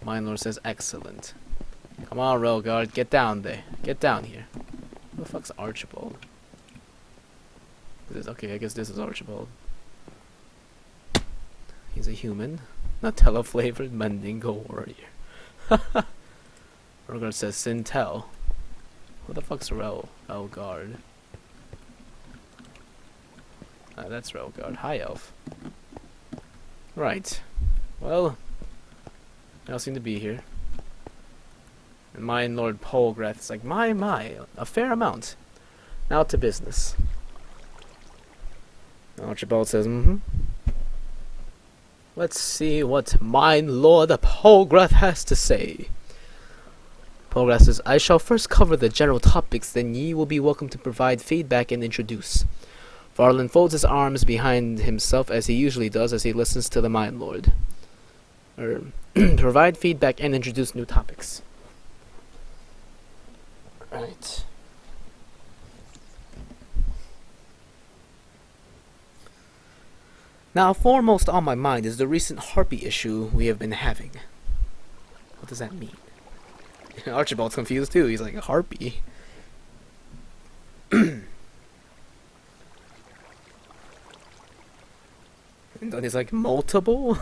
Minelord says, excellent. Come on, Railguard, get down there. Get down here. Who the fuck's Archibald? Okay, I guess this is Archibald. He's a human. Nutella-flavored Mandingo warrior. Railguard says, Sintel. Who the fuck's Railguard? That's Railguard. High Elf. Right. Well, they all seem to be here. And mine Lord Polgrath is like, my, a fair amount. Now to business. Archibald says, Let's see what mine Lord Polgrath has to say. Polgrath says, I shall first cover the general topics, then ye will be welcome to provide feedback and introduce. Varlin folds his arms behind himself as he usually does as he listens to the Mine Lord. Provide feedback and introduce new topics. Right. Now, foremost on my mind is the recent harpy issue we have been having. What does that mean? Archibald's confused too. He's like, a harpy? And then he's like, multiple?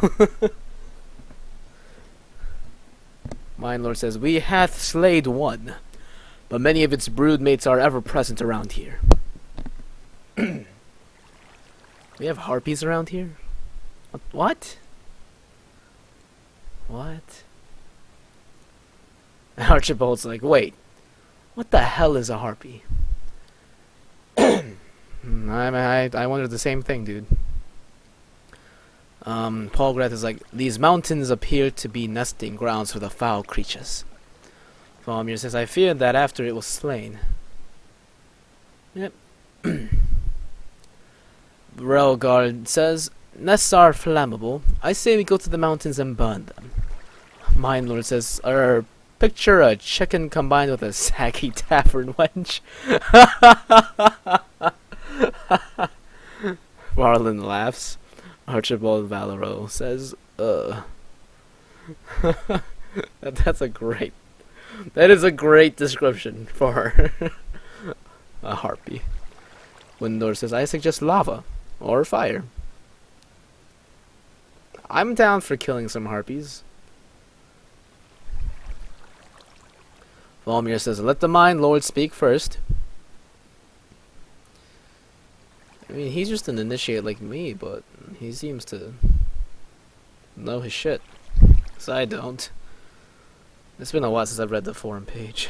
Mine Lord says, we hath slayed one, but many of its broodmates are ever present around here. We have harpies around here? What? What? And Archibald's like, wait, what the hell is a harpy? I wondered the same thing, dude. Polgrath is like, these mountains appear to be nesting grounds for the foul creatures. Valmir says, I feared that after it was slain. Yep. Railguard says, nests are flammable. I say we go to the mountains and burn them. Mine Lord says, picture a chicken combined with a saggy tavern wench. Varlin laughs. Archibald Valero says, That is a great description for a harpy. Windor says, I suggest lava or fire. I'm down for killing some harpies. Valmir says, let the Mine Lord speak first. I mean, he's just an initiate like me, but he seems to know his shit. So I don't. It's been a while since I've read the forum page.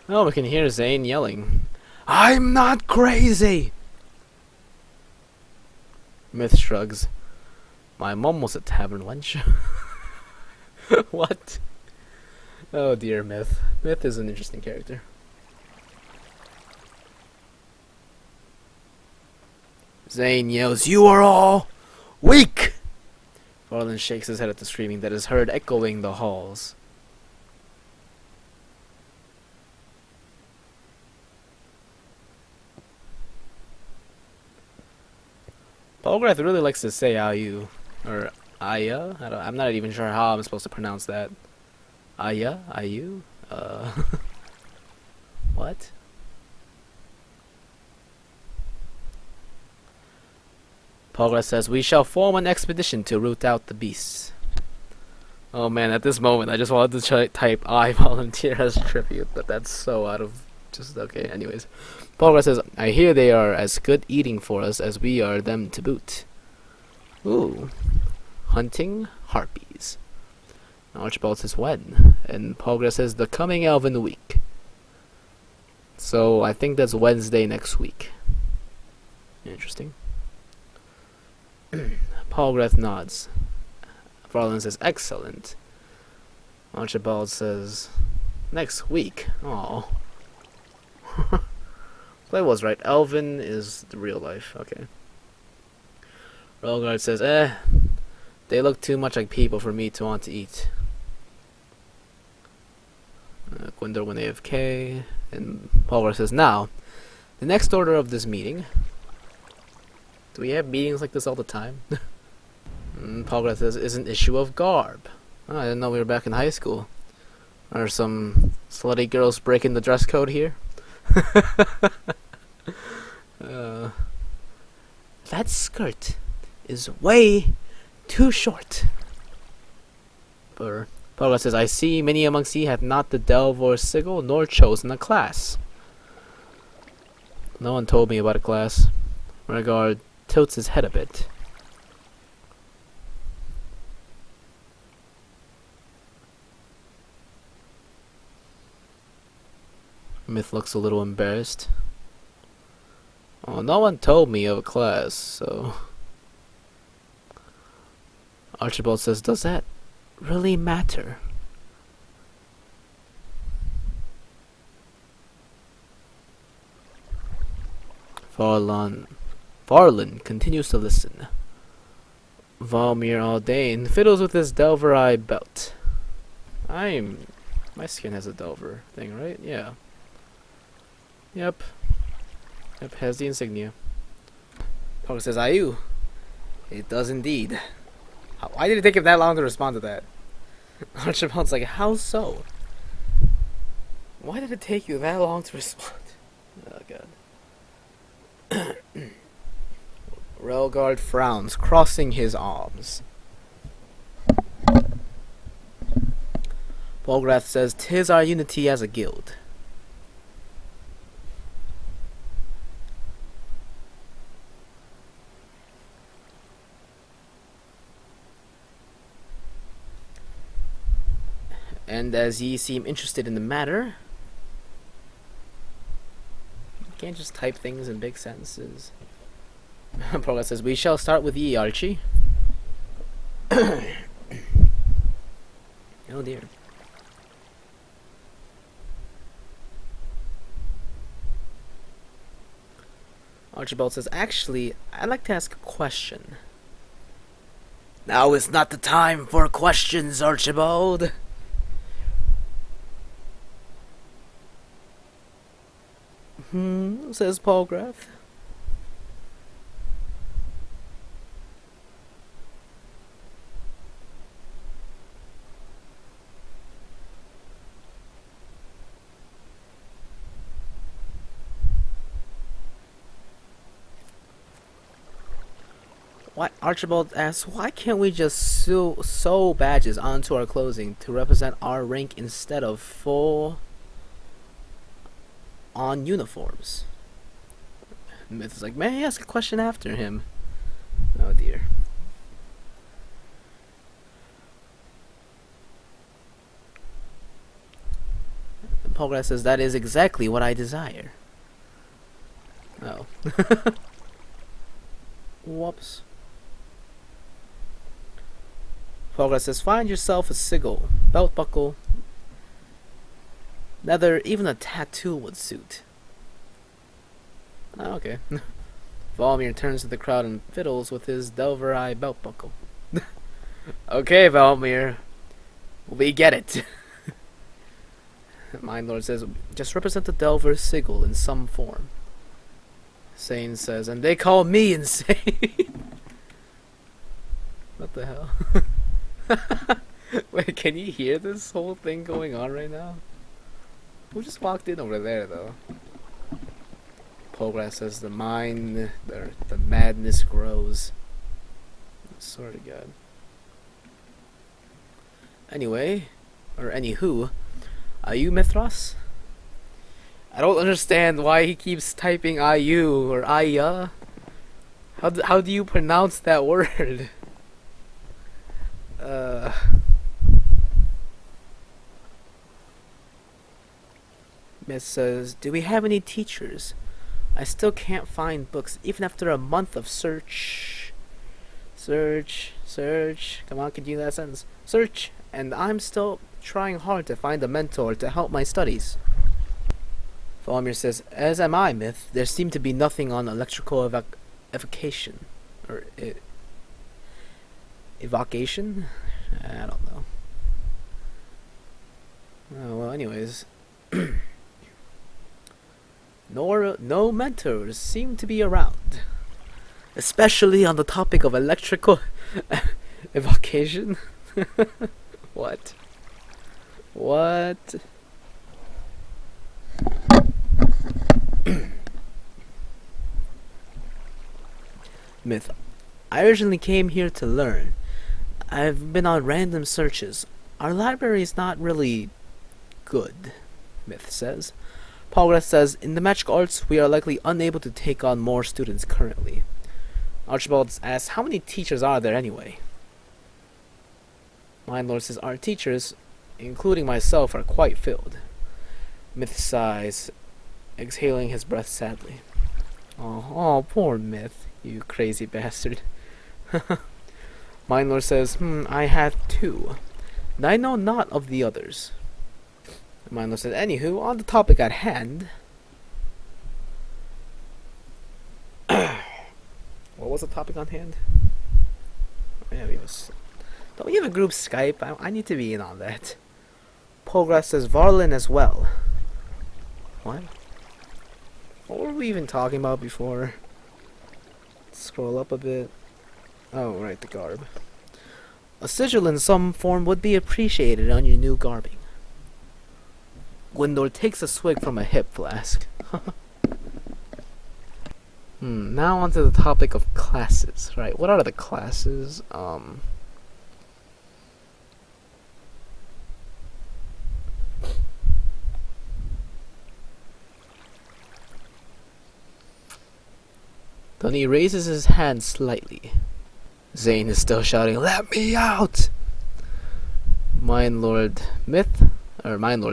Oh, we can hear Zane yelling, I'm not crazy! Myth shrugs. My mom was a tavern wench. What? Oh dear, Myth. Myth is an interesting character. Zane yells, you are all weak! Varlin shakes his head at the screaming that is heard echoing the halls. Polgrath really likes to say Ayu, or Aya. I'm not even sure how I'm supposed to pronounce that. Aya? Ayu? What? Polgrath says, we shall form an expedition to root out the beasts. Oh man, at this moment I just wanted to type I volunteer as tribute, but that's so out of just okay. Anyways, Polgrath says, I hear they are as good eating for us as we are them to boot. Ooh. Hunting harpies. Archibald says, when? And Polgrath says, the coming Elven week. So I think that's Wednesday next week. Interesting. Polgrath nods. Varlin says, excellent. Archibald says, next week. Oh. Play was right. Elven is the real life. Okay. Railguard says, they look too much like people for me to want to eat. Gwendor when AFK. And Polgrath says, now, the next order of this meeting. Do we have meetings like this all the time? Polgrath says, is an issue of garb. Oh, I didn't know we were back in high school. Are some slutty girls breaking the dress code here? uh, that skirt is way too short. Progress says, I see many amongst ye have not the delve or sigil, nor chosen a class. No one told me about a class. Regard tilts his head a bit. Myth looks a little embarrassed. Oh, no one told me of a class, so... Archibald says, does that really matter? Farland continues to listen. Valmir Aldane fiddles with his Delver Eye belt. My skin has a Delver thing, right? Yeah. Yep, has the insignia. Poker says, Ayu. It does indeed. Why did it take him that long to respond to that? Archibald's like, how so? Why did it take you that long to respond? Oh, God. Relgard frowns, crossing his arms. Bolgrath says, 'tis our unity as a guild. And as ye seem interested in the matter, you can't just type things in big sentences. Progress says, we shall start with ye, Archie. Oh dear. Archibald says, actually, I'd like to ask a question. Now is not the time for questions, Archibald. Says Polgrath. What? Archibald asks, why can't we just sew badges onto our clothing to represent our rank instead of full on uniforms? Myth is like, may I ask a question after him? Oh dear. Polgrath says, that is exactly what I desire. Oh. Whoops. Polgrath says, find yourself a sigil, belt buckle, leather, even a tattoo would suit. Oh, okay. Valmir turns to the crowd and fiddles with his Delver Eye belt buckle. Okay, Valmir. We get it. Mind Lord says, just represent the Delver sigil in some form. Sane says, and they call me insane. What the hell? Wait, can you hear this whole thing going on right now? Who just walked in over there, though? Polgrath says, the madness grows. I swear to God. Anyway, or anywho, are you Mithras? I don't understand why he keeps typing IU or Aya. How do you pronounce that word? Miss says, do we have any teachers? I still can't find books, even after a month of search. Search. Come on, continue that sentence. Search, and I'm still trying hard to find a mentor to help my studies. Valmir says, as am I, Myth. There seemed to be nothing on electrical evocation. Or evocation? I don't know. Oh, well, anyways. No mentors seem to be around. Especially on the topic of electrical evocation. What? What? Myth. I originally came here to learn. I've been on random searches. Our library is not really good, Myth says. Progress says, in the magic arts, we are likely unable to take on more students currently. Archibald asks, how many teachers are there anyway? Mindlord says, our teachers, including myself, are quite filled. Myth sighs, exhaling his breath sadly. Oh, poor Myth, you crazy bastard. Mindlord says, I have two, and I know not of the others. Mindlord says, anywho, on the topic at hand. What was the topic on hand? Yeah, don't we have a group Skype? I need to be in on that. Progress says Varlin as well. What? What were we even talking about before? Scroll up a bit. Oh, right, the garb. A sigil in some form would be appreciated on your new garbing. Gwendor takes a swig from a hip flask. Now onto the topic of classes. Right, what are the classes? Then he raises his hand slightly. Zane is still shouting, "Let me out!" Mindlord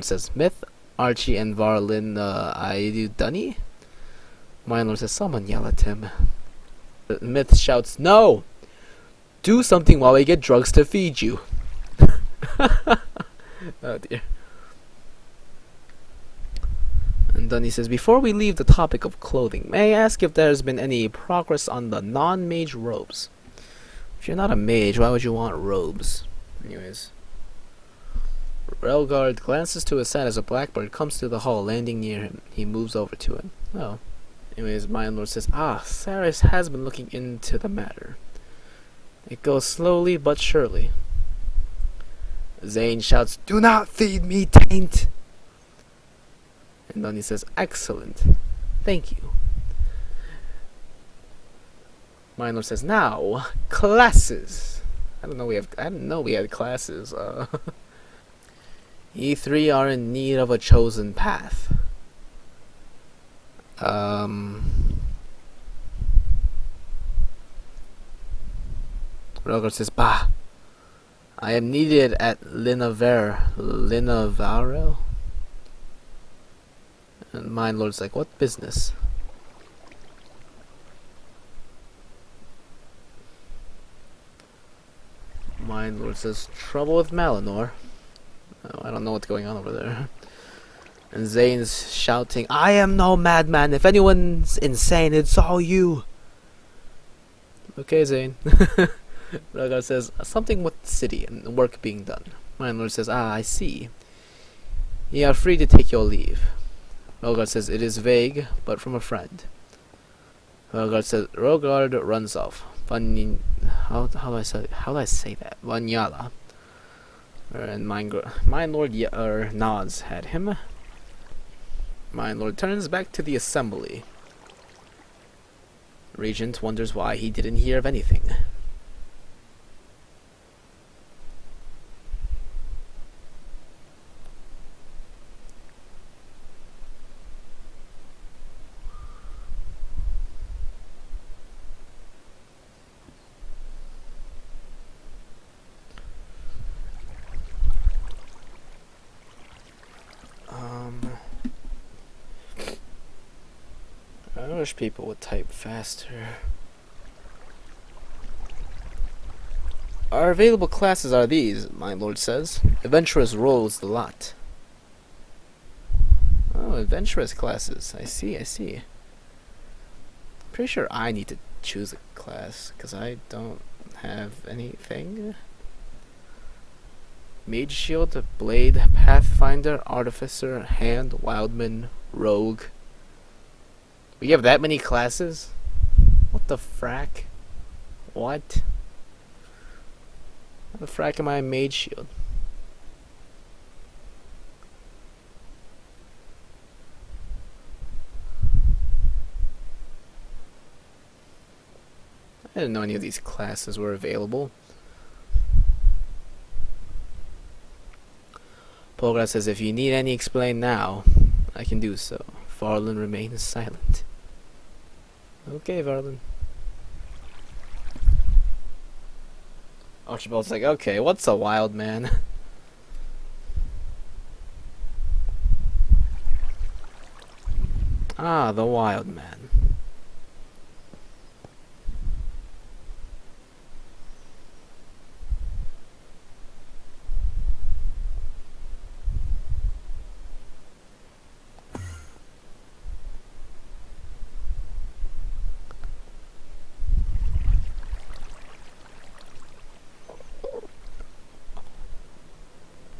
says, Myth, Archie, and Varlin, I do Dunny? Mindlord says, someone yell at him. Myth shouts, no! Do something while we get drugs to feed you. Oh dear. And Dunny says, before we leave the topic of clothing, may I ask if there's been any progress on the non-mage robes? If you're not a mage, why would you want robes? Anyways. Relgard glances to his side as a blackbird comes through the hall, landing near him. He moves over to it. Oh. Anyways, Mindlord says, Saris has been looking into the matter. It goes slowly but surely. Zane shouts, do not feed me, taint! And then he says, excellent. Thank you. Mindlord says, now, classes. I didn't know we had classes. Ye three are in need of a chosen path. Relgard says, bah. I am needed at Linavaro? And Mindlord's like, what business? Mindlord says, trouble with Malinor. Oh, I don't know what's going on over there. And Zane's shouting, I am no madman. If anyone's insane, it's all you. Okay, Zane. Relgard says, something with the city and work being done. Mindlord says, I see. Ye are free to take your leave. Relgard says, it is vague, but from a friend. Relgard runs off. How do I say that? Vanyala. And Mindlord nods at him. Mindlord turns back to the assembly. Regent wonders why he didn't hear of anything. I wish people would type faster. Our available classes are these, Mindlord says. Adventurous rolls the lot. Oh, adventurous classes. I see. Pretty sure I need to choose a class, because I don't have anything. Mage Shield, Blade, Pathfinder, Artificer, Hand, Wildman, Rogue. We have that many classes? What the frack? What? How the frack am I a Mage Shield? I didn't know any of these classes were available. Polgar says, if you need any explain now, I can do so. Varlin remains silent. Okay, Varlin. Archibald's like, okay, what's a wild man? Ah, the wild man.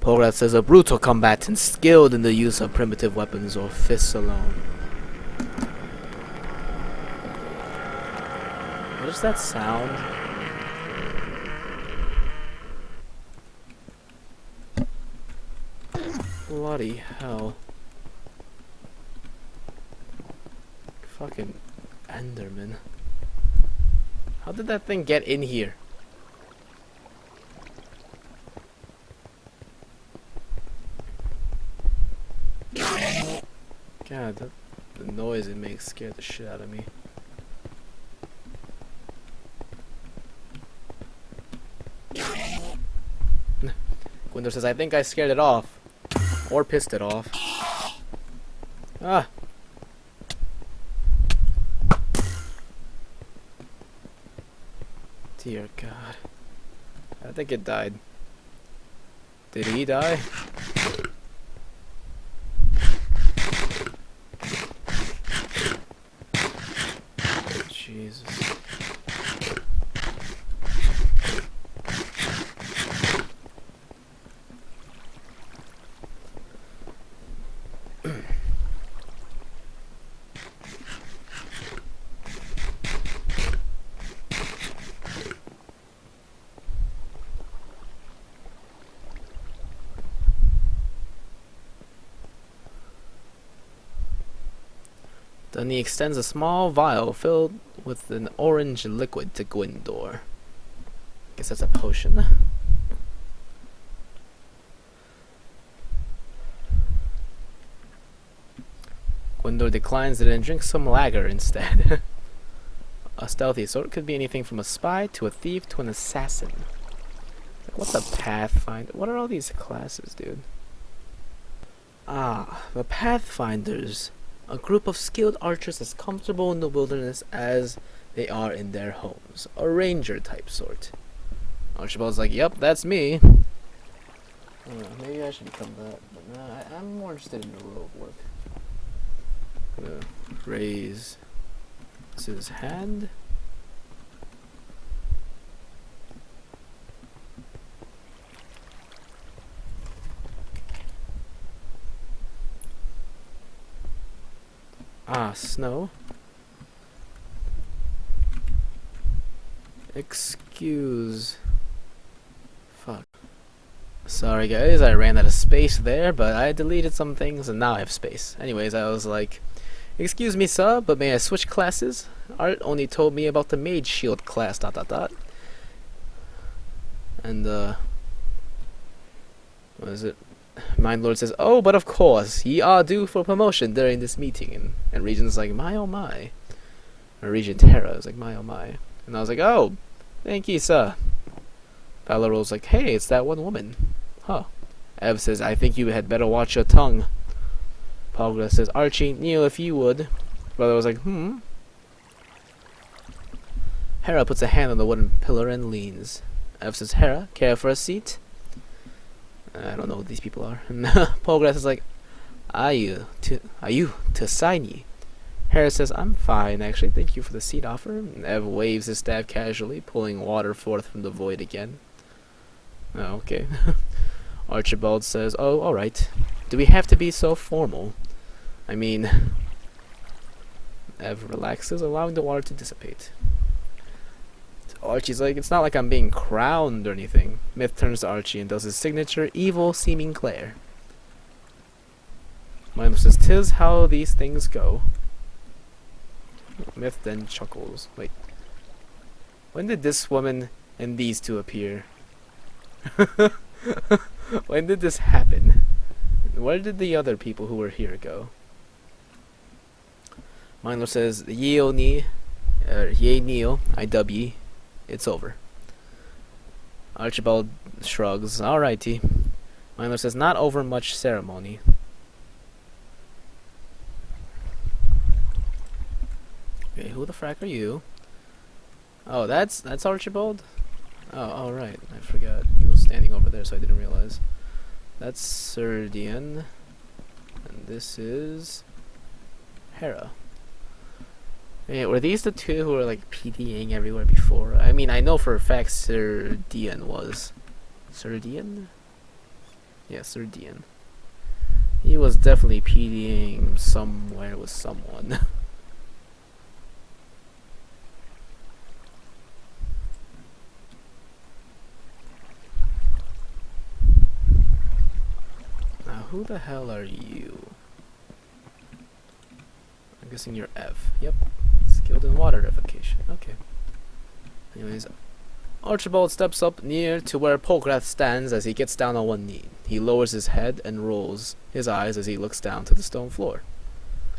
Polgar says, a brutal combatant skilled in the use of primitive weapons or fists alone. What is that sound? Bloody hell. Fucking Enderman. How did that thing get in here? God, the noise it makes scared the shit out of me. Gwendor says, I think I scared it off. Or pissed it off. Ah! Dear God. I think it died. Did he die? Jesus. Then he extends a small vial filled with an orange liquid to Gwendor. Guess that's a potion. Gwendor declines it and drinks some lager instead. A stealthy sort could be anything from a spy to a thief to an assassin. Like, what's a pathfinder? What are all these classes, dude? Ah, the pathfinders. A group of skilled archers as comfortable in the wilderness as they are in their homes. A ranger type sort. Archibald's like, yep, that's me. Maybe I should become that, but nah, I'm more interested in the rogue work. Gonna raise his hand. Ah, snow. Excuse. Fuck. Sorry guys, I ran out of space there, but I deleted some things and now I have space. Anyways, I was like, excuse me sir, but may I switch classes? Art only told me about the mage shield class, ... And what is it? Mind Lord says, oh, but of course, ye are due for promotion during this meeting. And Regent's like, my oh my. Or Regent Terra is like, my oh my. And I was like, oh, thank ye, sir. Valorol's like, hey, it's that one woman. Huh. Ev says, I think you had better watch your tongue. Palgra says, Archie, kneel if you would. Brother was like, Hera puts a hand on the wooden pillar and leans. Ev says, Hera, care for a seat? I don't know what these people are. And Polgrass is like, are you to sign ye? Hera says, I'm fine, actually. Thank you for the seat offer. And Ev waves his staff casually, pulling water forth from the void again. Oh, okay. Archibald says, oh, alright. Do we have to be so formal? I mean... Ev relaxes, allowing the water to dissipate. Archie's like, it's not like I'm being crowned or anything. Myth turns to Archie and does his signature evil-seeming glare. Milo says, 'tis how these things go. Myth then chuckles. Wait. When did this woman and these two appear? When did this happen? Where did the other people who were here go? Milo says, Yeo ni, Ye Neo, IW, it's over. Archibald shrugs, alrighty. Milo says, not over much ceremony. Okay, who the frack are you? Oh, that's Archibald? Oh, alright, I forgot. He was standing over there, so I didn't realize. That's Serdian. And this is Hera. Yeah, were these the two who were like PDing everywhere before? I mean, I know for a fact Serdian was. Serdian? Yeah, Serdian. He was definitely PDing somewhere with someone. Now, who the hell are you? I'm guessing you're F. Yep. Skilled in water revocation. Okay. Anyways, Archibald steps up near to where Polgrath stands as he gets down on one knee. He lowers his head and rolls his eyes as he looks down to the stone floor.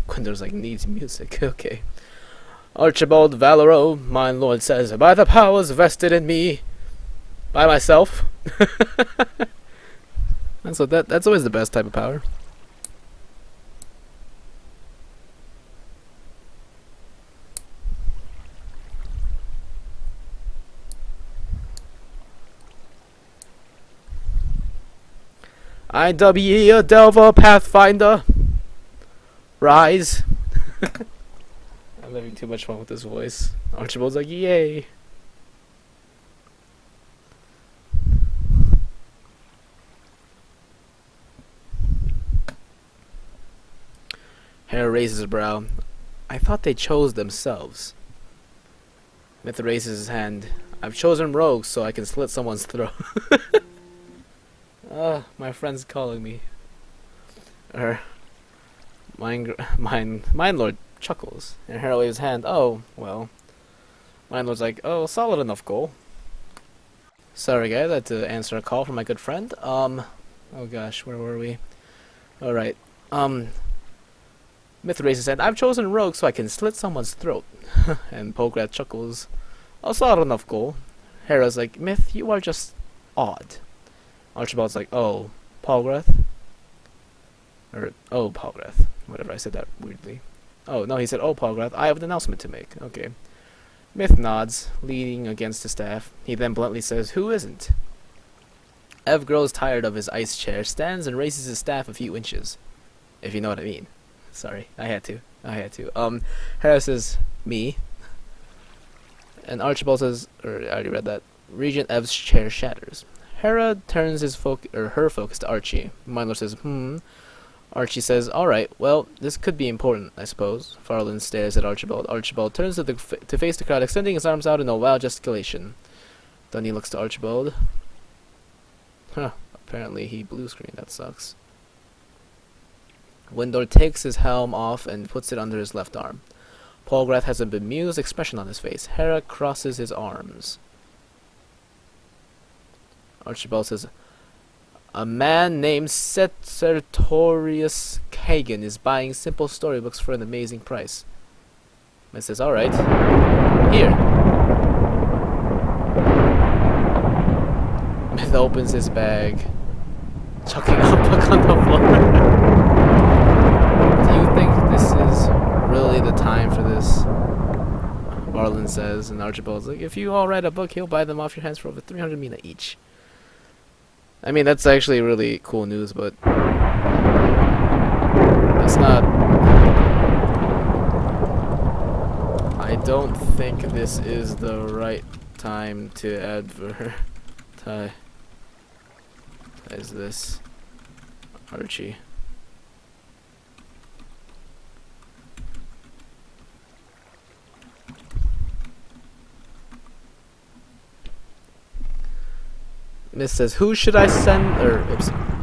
Quinder's like, needs music. Okay. Archibald Valero, mine lord says, by the powers vested in me, by myself. And so that's always the best type of power. IWE, a Delver Pathfinder. Rise. I'm having too much fun with this voice. Archibald's like, yay. Hera raises his brow. I thought they chose themselves. Myth raises his hand. I've chosen rogues so I can slit someone's throat. My friend's calling me. Mine lord chuckles. And Hera waves his hand. Oh, well. Mine lord's like, oh, solid enough goal. Sorry guys, I had to answer a call from my good friend. Oh gosh, where were we? Alright. Myth raises his hand. I've chosen rogue so I can slit someone's throat. And Polgrath chuckles. Oh, solid enough goal. Hera's like, Myth, you are just odd. Archibald's like, oh, Polgrath? Or, oh, Polgrath. Whatever, I said that weirdly. Oh, no, he said, oh, Polgrath, I have an announcement to make. Okay. Myth nods, leaning against the staff. He then bluntly says, who isn't? Ev grows tired of his ice chair, stands and raises his staff a few inches. If you know what I mean. Sorry, I had to. Hera says, me. And Archibald says, or I already read that. Regent Ev's chair shatters. Hera turns her focus to Archie. Milo says, Archie says, alright, well, this could be important, I suppose. Farland stares at Archibald. Archibald turns to face the crowd, extending his arms out in a wild gesticulation. Then he looks to Archibald. Huh, apparently he blue screened, that sucks. Windor takes his helm off and puts it under his left arm. Polgrath has a bemused expression on his face. Hera crosses his arms. Archibald says, a man named Sertorius Kagan is buying simple storybooks for an amazing price. Man says, alright. Here. Myth opens his bag, chucking a book on the floor. Do you think this is really the time for this? Marlon says, and Archibald's like, if you all write a book, he'll buy them off your hands for over 300 mina each. I mean, that's actually really cool news, but that's not... I don't think this is the right time to advertise this. Archie. Miss says, who should I send?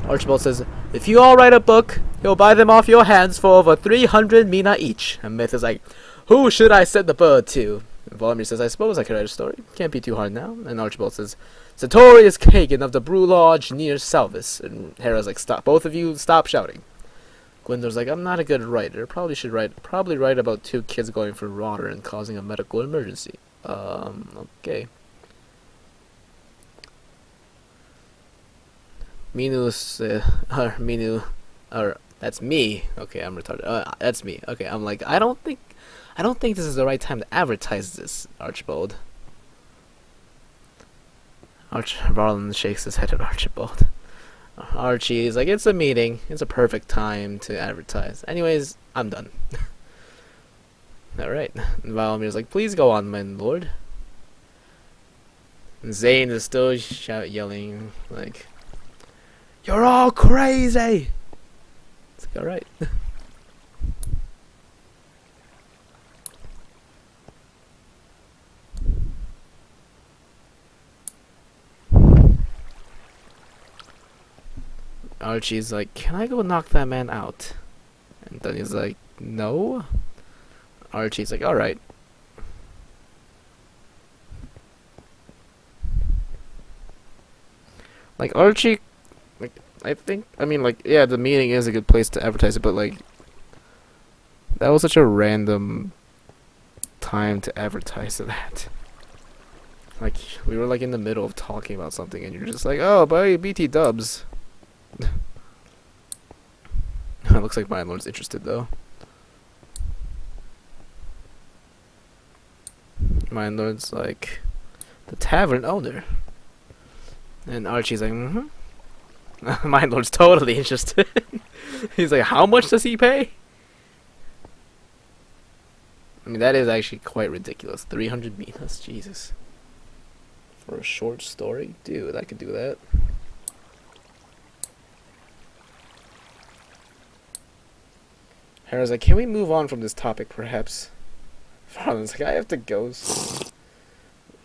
Archibald says, if you all write a book, he'll buy them off your hands for over 300 mina each. And Myth is like, who should I send the bird to? Volodymyr says, I suppose I could write a story. Can't be too hard now. And Archibald says, Sartorius Kagan of the Brew Lodge near Salvis. And Hera's like, stop. Both of you, stop shouting. Gwendol's like, I'm not a good writer. Probably write about two kids going for water and causing a medical emergency. Okay. Minu, that's me. Okay, I'm retarded. That's me. Okay, I'm like, I don't think this is the right time to advertise this, Archibald. Varlin shakes his head at Archibald. Archie's like, it's a meeting. It's a perfect time to advertise. Anyways, I'm done. Alright. And Valomir's like, please go on, my lord. And Zane is still yelling, like, you're all crazy! It's like, alright. Archie's like, can I go knock that man out? And then he's like, no. Archie's like, alright. Like, Archie, like, I mean, like, yeah, the meeting is a good place to advertise it, but, like, that was such a random time to advertise that. Like, we were, like, in the middle of talking about something, and you're just like, oh, buy BT dubs. It looks like my lord's interested, though. My lord's like, the tavern owner. And Archie's like, mm-hmm. My lord's totally interested. He's like, how much does he pay? I mean, that is actually quite ridiculous. 300 minas, Jesus. For a short story? Dude, I could do that. Hera's like, can we move on from this topic, perhaps? Farland's like, I have to go.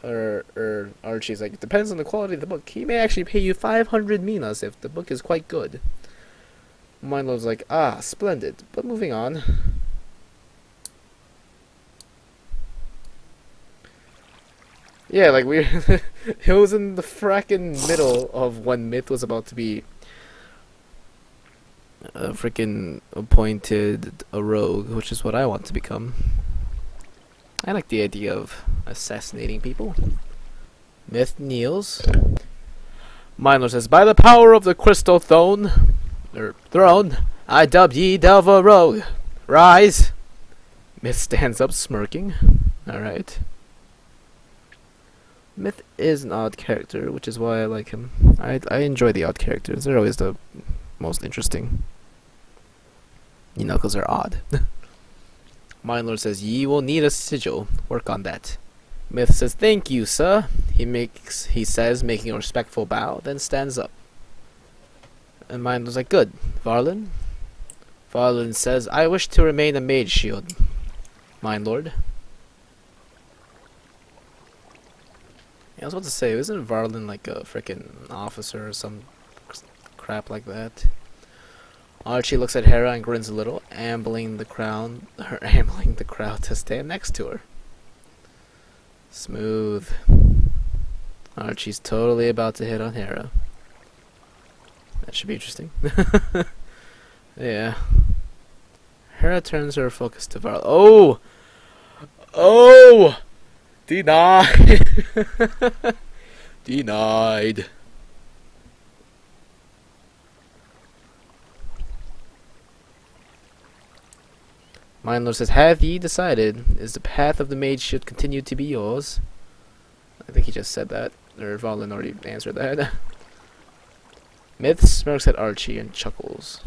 Or Archie's like, it depends on the quality of the book. He may actually pay you 500 minas if the book is quite good. Milo's like, ah, splendid. But moving on. Yeah, like, it was in the frackin' middle of when Myth was about to be freaking appointed a rogue, which is what I want to become. I like the idea of assassinating people. Myth kneels. Milo says, by the power of the crystal throne, I dub ye Delva rogue. Rise. Myth stands up smirking. Alright. Myth is an odd character, which is why I like him. I enjoy the odd characters. They're always the most interesting. You know, because they're odd. Mine Lord says, ye will need a sigil. Work on that. Myth says, thank you, sir. He says, making a respectful bow, then stands up. And Mine Lord's like, good. Varlin? Varlin says, I wish to remain a mage shield. Mine Lord. Yeah, I was about to say, isn't Varlin like a frickin' officer or some crap like that? Archie looks at Hera and grins a little, ambling the crowd to stand next to her. Smooth. Archie's totally about to hit on Hera. That should be interesting. Yeah. Hera turns her focus to Varl. Oh! Oh! Denied! Denied. Mindlord says, have ye decided? Is the path of the mage should continue to be yours? I think he just said that. Or Valen already answered that. Myth smirks at Archie and chuckles.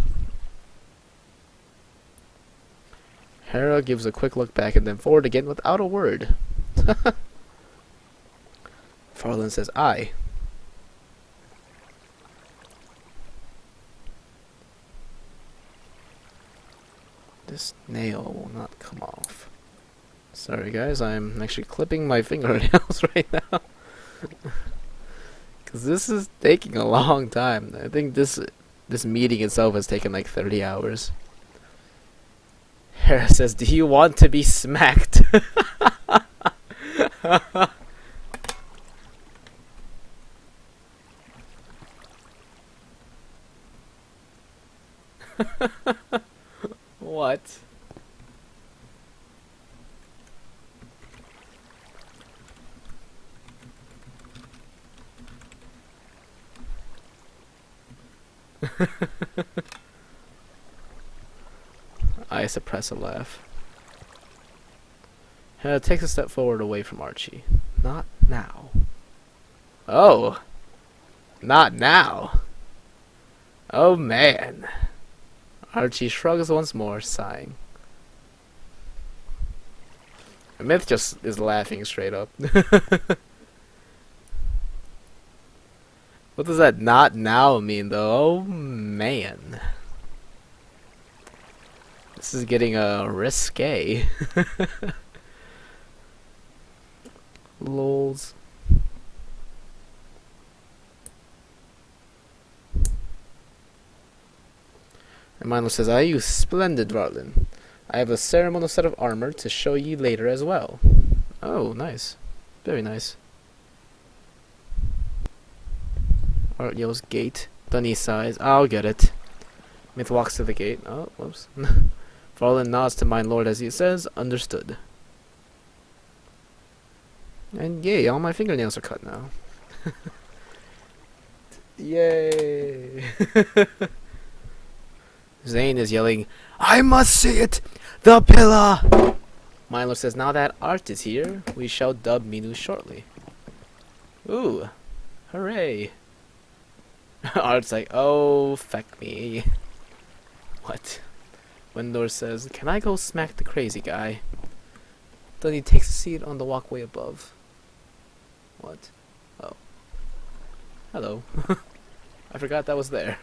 Hera gives a quick look back and then forward again without a word. Farland says, aye. This nail will not come off. Sorry guys, I'm actually clipping my fingernails right now. Because this is taking a long time. I think this meeting itself has taken like 30 hours. Hera says, do you want to be smacked? What? I suppress a laugh. Hannah takes a step forward away from Archie. Not now. Oh, not now. Oh man. Archie shrugs once more, sighing. Myth just is laughing straight up. What does that not now mean though? Oh man. This is getting risque. Lols. And Milo says, "Ah, you splendid, Varlin. I have a ceremonial set of armor to show you later as well." Oh, nice. Very nice. Art yells gate. Dunny sighs. I'll get it. Myth walks to the gate. Oh, whoops. Varlin nods to Mine Lord as he says, "Understood." And yay, all my fingernails are cut now. Yay! Zane is yelling, "I must see it! The pillar!" Milo says, "Now that Art is here, we shall dub Minu shortly." Ooh, hooray. Art's like, "Oh, feck me." What? Wendor says, "Can I go smack the crazy guy?" Then he takes a seat on the walkway above. What? Oh. Hello. I forgot that was there.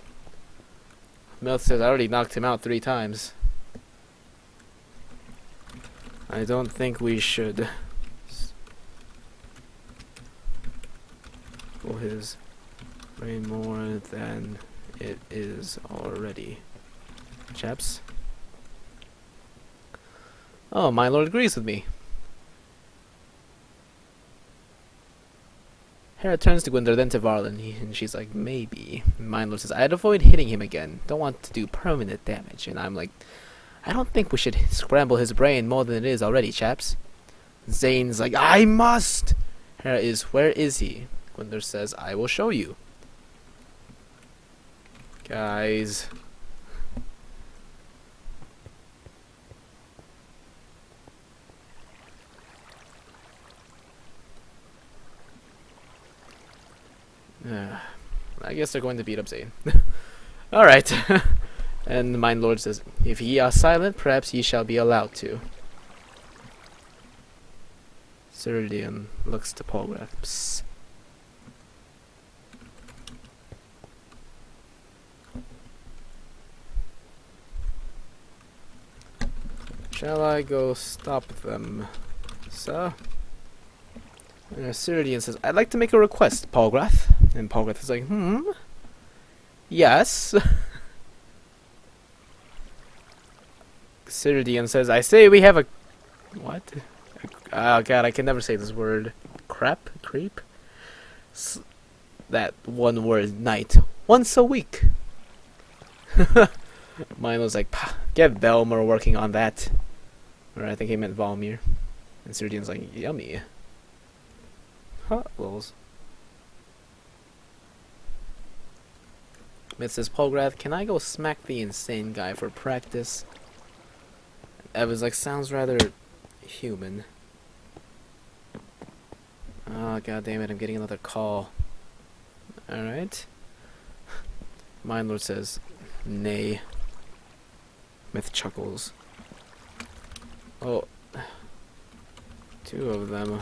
Milth says, "I already knocked him out 3 times. I don't think we should." Pull his brain more than it is already. Chaps? Oh, my lord agrees with me. Hera turns to Gwyndor, then to Varlin, and she's like, "Maybe." And Mindlord says, "I'd avoid hitting him again. Don't want to do permanent damage." And I'm like, "I don't think we should scramble his brain more than it is already, chaps." Zane's like, "I must!" Hera is, "Where is he?" Gwyndor says, "I will show you." Guys. I guess they're going to beat up Zane. Alright. And the Mind Lord says, "If ye are silent, perhaps ye shall be allowed to." Ceridian looks to Polgrath. Psst. "Shall I go stop them, sir?" And Ceridian says, "I'd like to make a request, Polgrath." And Polgrath is like, "Yes." Ceridian says, "I say we have a..." What? Oh god, I can never say this word. Creep? That one word, night. Once a week. Mine was like, "Get Velmer working on that." Or I think he meant Valmir. And Ceridian's like, "Yummy." Huh, lols. It says, "Polgrath, can I go smack the insane guy for practice?" Evan's like, "Sounds rather human." Oh, god damn it, I'm getting another call. Alright. Mindlord says, "Nay." Myth chuckles. Oh. 2 of them.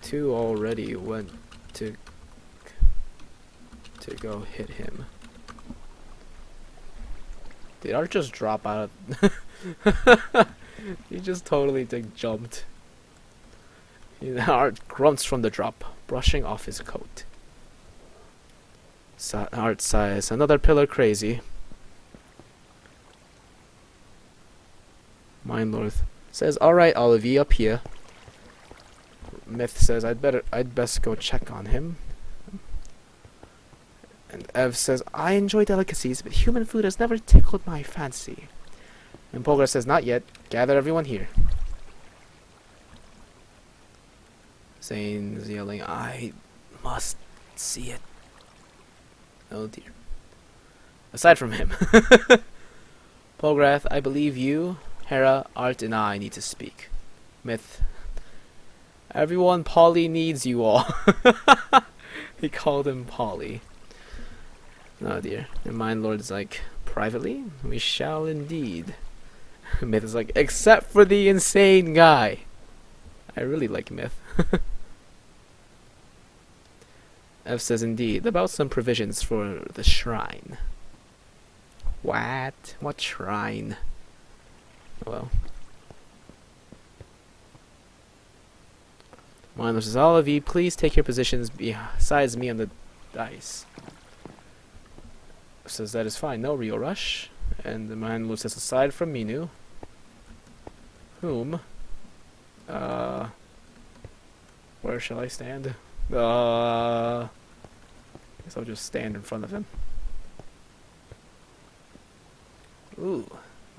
2 already went to go hit him. Did Art just drop out of... He just totally jumped. Art grunts from the drop, brushing off his coat. Art sighs, "Another pillar crazy." Mindlord Says, alright, all of you up here. Myth says, I'd best go check on him. And Ev says, I enjoy delicacies, but human food has never tickled my fancy. And Polgar says, not yet. Gather everyone here. Zane's yelling, I must see it. Oh dear. Aside from him. Polgrath, I believe you, Hera, Art, and I need to speak. Myth. Everyone, Polly needs you all. He called him Polly. Oh dear. And Mind Lord is like, privately? We shall indeed. Myth is like, except for the insane guy. I really like Myth. F says, indeed, about some provisions for the shrine. What? What shrine? Oh well. Mind Lord says, all of you, please take your positions besides me on the dice. Says that is fine, no real rush. And the Mind Lord says, aside from Minu, whom, where shall I stand? I guess I'll just stand in front of him. Ooh,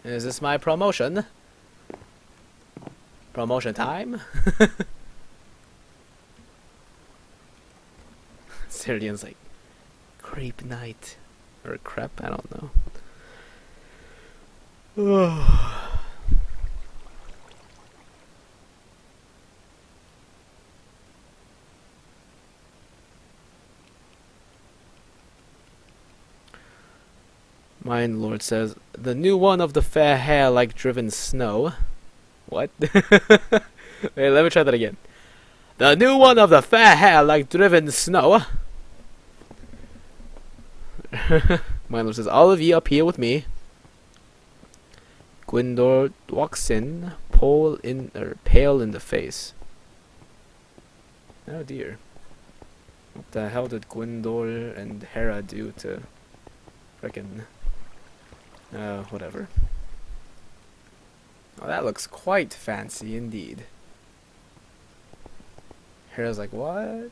is this my promotion? Promotion time? Ceridian's like, creep knight. Or crep, I don't know. Mind Lord says, the new one of the fair hair like driven snow. What? Wait, let me try that again. The new one of the fair hair like driven snow. Mind Lord says, all of you up here with me. Gwyndor walks in, pale in the face. Oh dear. What the hell did Gwyndor and Hera do to frickin' whatever. Oh, that looks quite fancy indeed. Hera's like, what?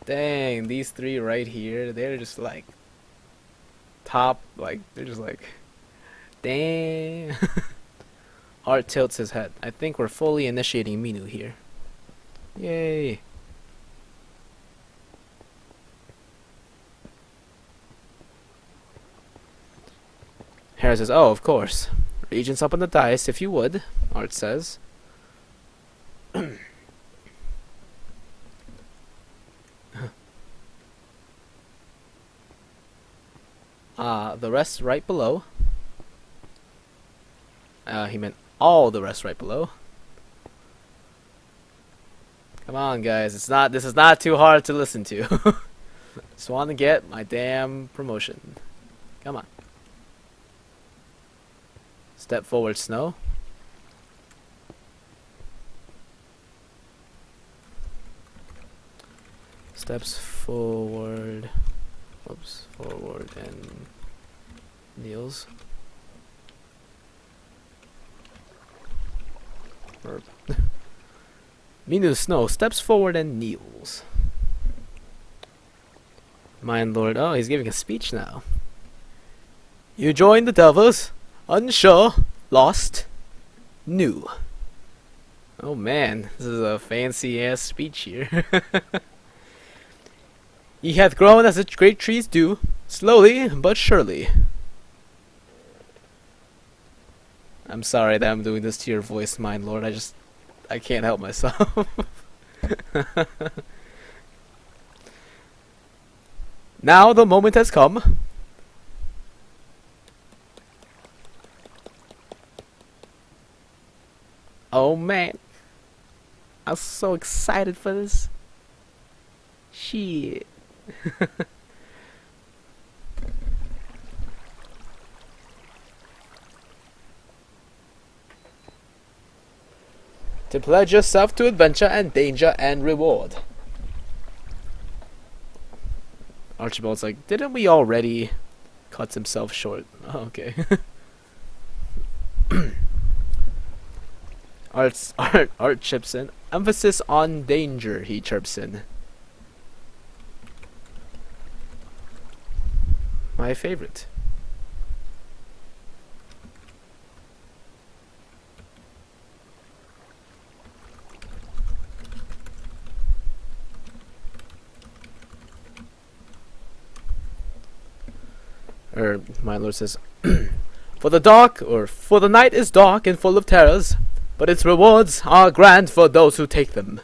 Dang, these three right here, they're just like top, like, they're just like, dang. Art tilts his head. I think we're fully initiating Minu here. Yay. Hera says, oh, of course. Regents up on the dice, if you would, Art says. The rest right below. He meant all the rest right below. Come on, guys. This is not too hard to listen to. Just want to get my damn promotion. Come on. Step forward, Snow. Steps forward. Oops, forward and kneels. Verb. Minu Snow steps forward and kneels. Mind Lord, oh, he's giving a speech now. You join the devils, unsure, lost, new. Oh man, this is a fancy ass speech here. He hath grown as the great trees do, slowly but surely. I'm sorry that I'm doing this to your voice, Mind Lord. I can't help myself. Now the moment has come. Oh man. I'm so excited for this. Shit. To pledge yourself to adventure and danger and reward. Archibald's like, didn't we already? Cuts himself short. Oh, okay. Art chips in. Emphasis on danger, he chirps in. My favorite. My lord says, for the night is dark and full of terrors, but its rewards are grand for those who take them.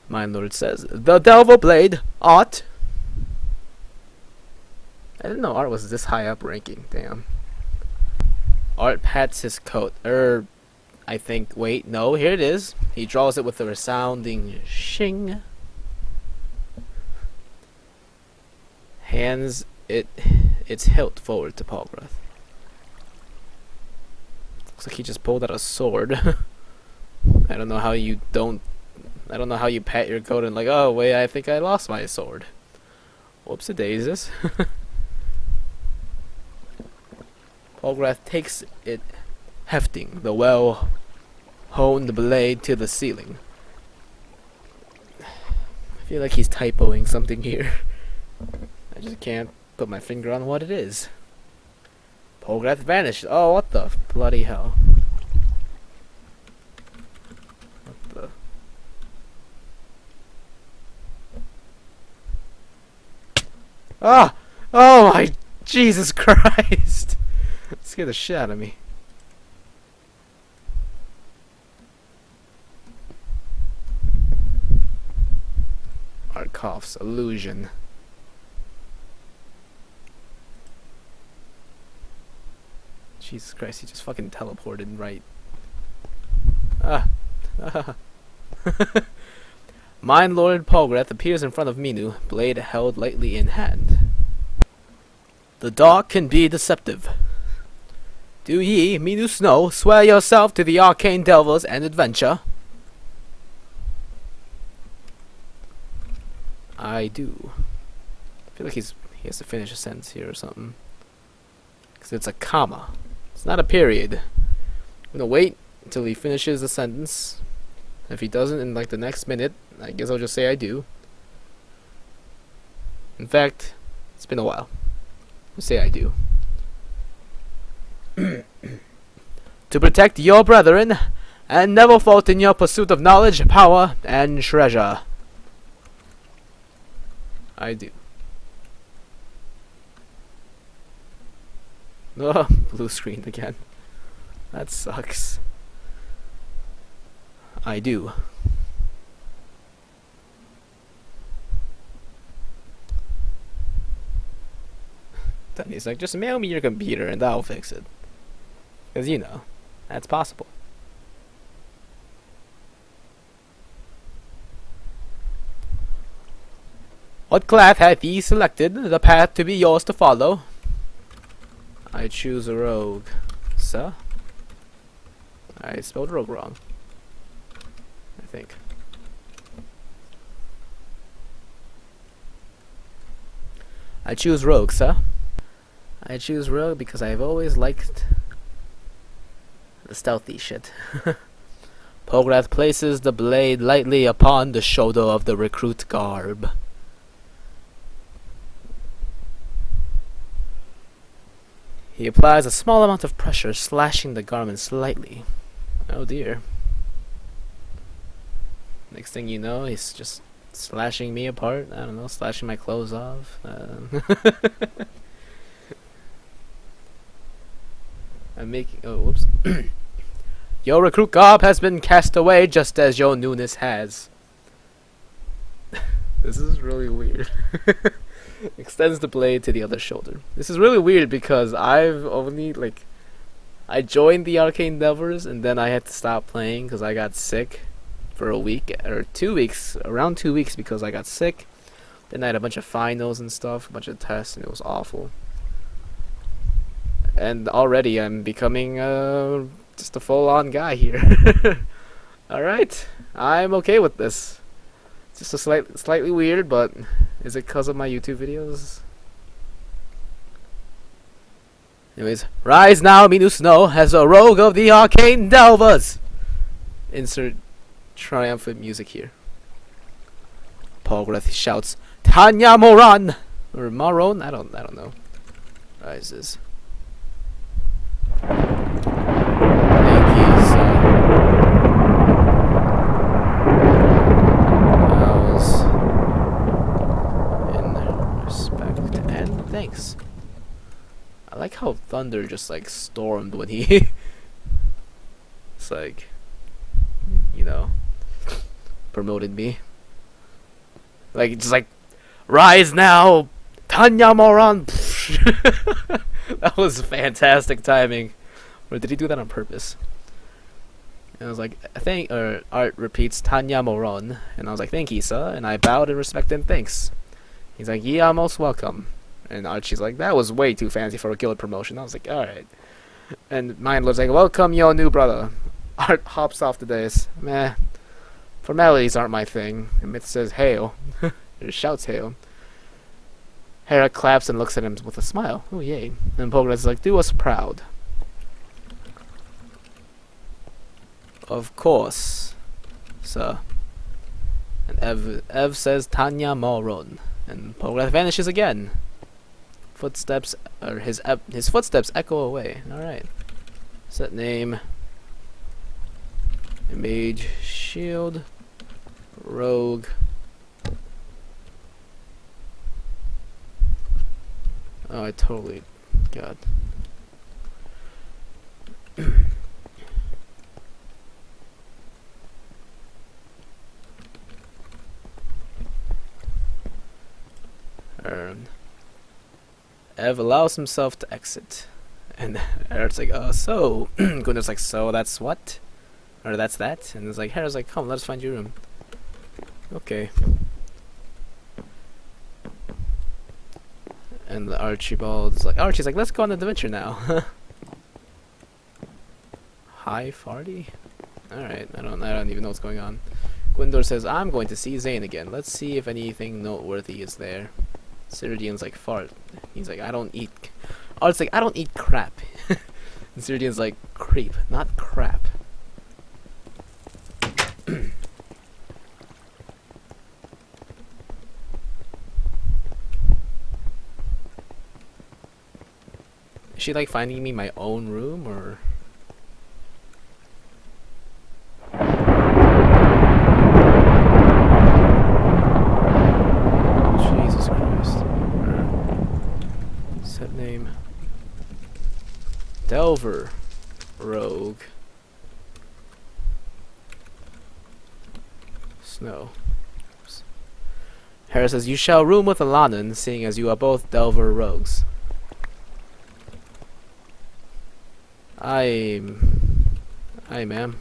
My lord says, the Delver Blade, Art. I didn't know Art was this high up ranking, damn. Art pats his coat, I think, wait, no, here it is. He draws it with a resounding shing. Hands its hilt forward to Palgrath. Looks like he just pulled out a sword. I don't know how you pat your coat and like, oh wait, I think I lost my sword. Whoops-a-daisies. Palgrath takes it, hefting the well-honed blade to the ceiling. I feel like he's typoing something here. I just can't put my finger on what it is. Palgrath vanished. Oh, what the bloody hell. What the... Ah! Oh my Jesus Christ! That scared the shit out of me. Arkov's illusion. Jesus Christ, he just fucking teleported right. Ah. Mind Lord Palgrath appears in front of Minu, blade held lightly in hand. The dark can be deceptive. Do ye, Minu Snow, swear yourself to the arcane delvers and adventure? I do. I feel like he has to finish a sentence here or something. Because it's a comma. It's not a period. I'm gonna wait until he finishes the sentence. If he doesn't in like the next minute, I guess I'll just say I do. In fact, it's been a while. I'll say I do. To protect your brethren, and never fault in your pursuit of knowledge, power, and treasure. I do. Oh, blue screen again. That sucks. I do. Then he's like, just mail me your computer and I'll fix it. Because, you know, that's possible. What class hath ye selected, the path to be yours to follow? I choose a rogue, sir. I spelled rogue wrong. I think. I choose rogue, sir. I choose rogue because I've always liked the stealthy shit. Palgrath places the blade lightly upon the shoulder of the recruit garb. He applies a small amount of pressure, slashing the garment slightly. Oh dear. Next thing you know, he's just slashing me apart. I don't know, slashing my clothes off. I'm making... Oh, whoops. Your recruit garb has been cast away just as your newness has. This is really weird. Extends the blade to the other shoulder. This is really weird because I've only, like... I joined the Arcane Delvers and then I had to stop playing because I got sick for a week, or 2 weeks, around 2 weeks because I got sick. Then I had a bunch of finals and stuff, a bunch of tests, and it was awful. And already I'm becoming just a full-on guy here. Alright, I'm okay with this. It's just a slightly weird, but Is it because of my YouTube videos? Anyways, rise now, Minu Snow, as a rogue of the arcane delvers. Insert triumphant music here. Pogreth shouts, Tanya Moran! Or Maron? I don't know. Rises. Thank you, son. Bows in respect and thanks. I like how Thunder just like stormed when he it's like, you know, promoted me. Like, just like, rise now, Tanya Moran. That was fantastic timing. Or did he do that on purpose? And I was like, Art repeats Tanya Moran, and I was like, thank you, sir. And I bowed in respect and thanks. He's like, yeah, most welcome. And Archie's like, that was way too fancy for a guild promotion. I was like, alright. And Mindlord's like, welcome your new brother. Art hops off the dais. Meh. Formalities aren't my thing. And Myth says, hail. Or shouts hail. Hera claps and looks at him with a smile. Oh, yay. And Pogreth is like, do us proud. Of course, sir. And Ev says, Tanya Moron. And Pogreth vanishes again. Footsteps, or his footsteps echo away. Alright. Set name. Mage, shield, rogue. Oh, I totally, God. Ev allows himself to exit. And Eric's like, so. Gundar's like, so that's what? Or that's that? And it's like, Hera's like, come, let us find your room. Okay. And the Archibald's like, Archie's like, let's go on an adventure now. Hi, Farty? Alright, I don't even know what's going on. Gwendor says, I'm going to see Zane again. Let's see if anything noteworthy is there. Ceridian's like, fart. He's like, I don't eat... Art's like, I don't eat crap. And Ceridian's like, creep, not crap. Is she like finding me my own room, or... Jesus Christ. Set name. Delver. Rogue. Snow. Oops. Hera says, you shall room with Alanan, seeing as you are both Delver rogues. Aye, ma'am.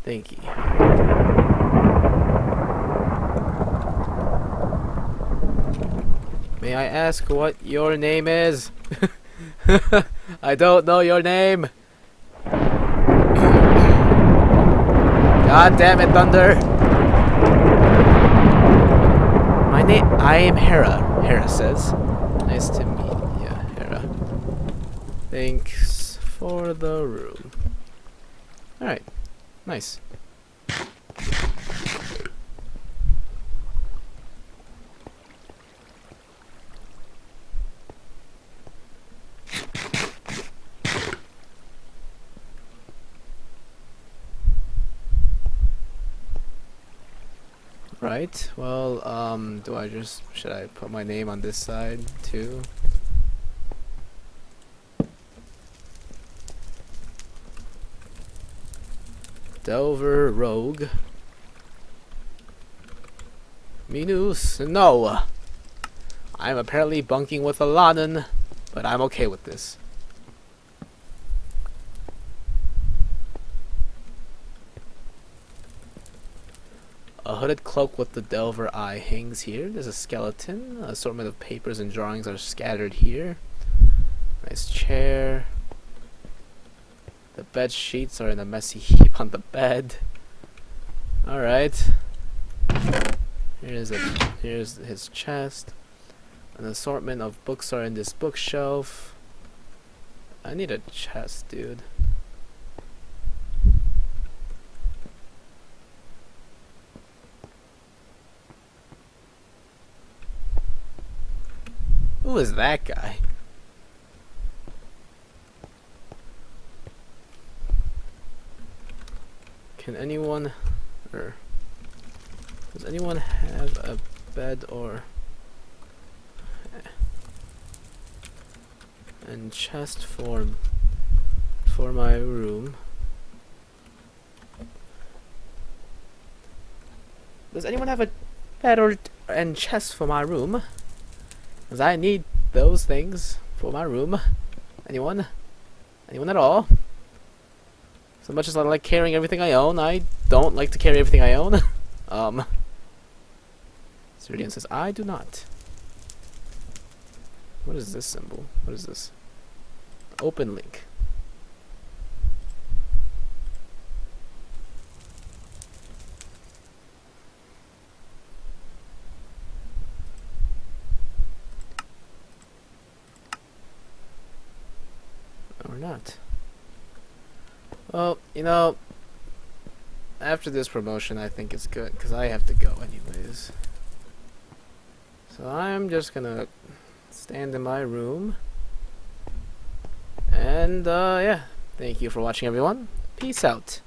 Thank you. May I ask what your name is? I don't know your name. God damn it, Thunder. My name, I am Hera, Hera says. Nice to meet you, Hera. Thanks for the room. Alright, nice. Right, well, should I put my name on this side too? Delver Rogue. Minus, no! I'm apparently bunking with Alanan, but I'm okay with this. A hooded cloak with the Delver eye hangs here. There's a skeleton. An assortment of papers and drawings are scattered here. Nice chair. The bed sheets are in a messy heap on the bed. Alright. Here's his chest. An assortment of books are in this bookshelf. I need a chest, dude. Who is that guy? Can anyone, or does anyone have a bed or and chest for my room? Does anyone have a bed or and chest for my room? Because I need those things for my room. Anyone? Anyone at all? So much as I like carrying everything I own, I don't like to carry everything I own. Ceridian says, I do not. What is this symbol? What is this? Open link. Or not. Well, you know, after this promotion, I think it's good, because I have to go anyways. So I'm just gonna stand in my room. And, yeah. Thank you for watching, everyone. Peace out.